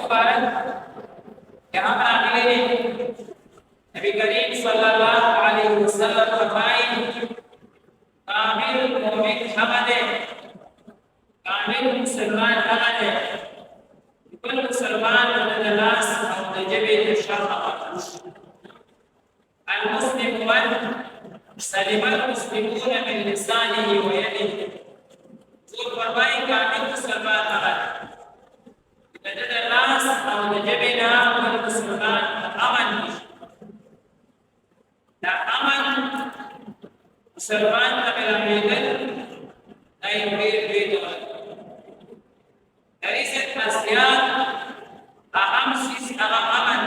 मुबारक यहाँ पर आने लगे। नबी करीम सल्लल्लाहु अलैहि वसल्लम फरमाए, कामिल मोमिन हमद है, कामिल मुसलमान हमद है, कुल मुसलमान नमाज और जबे शर्म المسلم من سلم المسلمون من لسانه ويده ذو فرمائے کامل مسلمان हमद لدى الناس أو لجبنا والمسلمان أمن لا أمن مسلمان تبلا بيدل لا يبير بيدل ليست أسياد أهم شيء أهم أمن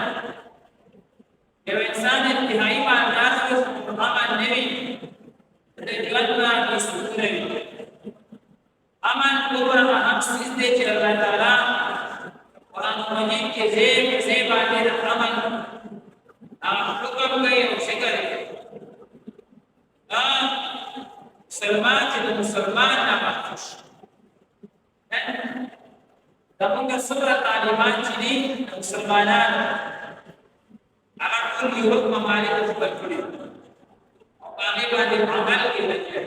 لو إنسان انتهائي ما ناخذ أمن نبي رجلنا يسكتون أمن هو أهم شيء الله تعالى قرآن مجيد के ज़ेब आते हैं अमन हुक्म गए उसे करे मुसलमान ना महफूज तमुंगा सूरत तालिबान चीनी मुसलमानान ala kulli hukma malik berkulit Taliban di amal के लगे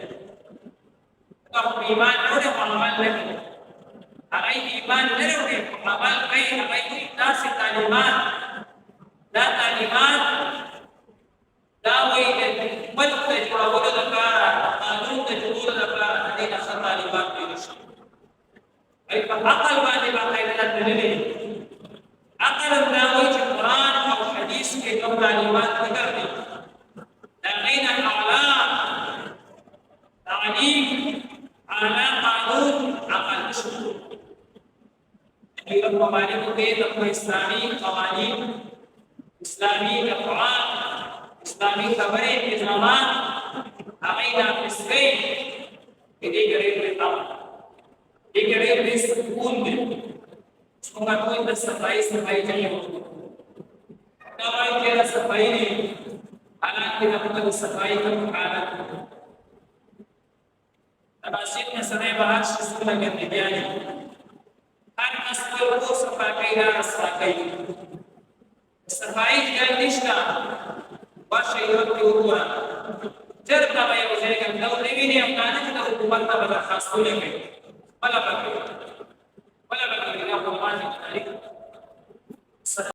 तो ईमान नोरे अमल लगे अगर ईमान नोरे अमल कई अगर कोई नास तालिबान दा तालिबान दा वही बल के जुड़ावल लगा कानून के जुड़ावल लगा अने नसा तालिबान के निशान आई पर अकल वाले बातें लगा नहीं अकल ना वही कुरान और हदीस के कम तालिबान कर दे لقينا الأعلام تعليم على قانون عقل شروط يربى مالك بيت إسلامي قوانين إسلامي أفعال إسلامي خبریں نظامات عقيدة فسقين دي غير الأمر دي غير السكون उसको कोई बस सफाई चाहिए दवाई के सफाई नहीं हालांकि हमको सफाई का मुकाबला तबासिर में सदैव बाहर शिस्त लगे दिव्यानी हर मस्कुल को सफाई जल्दिशका बशयत युवा जरता में उसे का दौरी भी नहीं अपनाने की तो हुकूमत का बड़ा खास होने में बला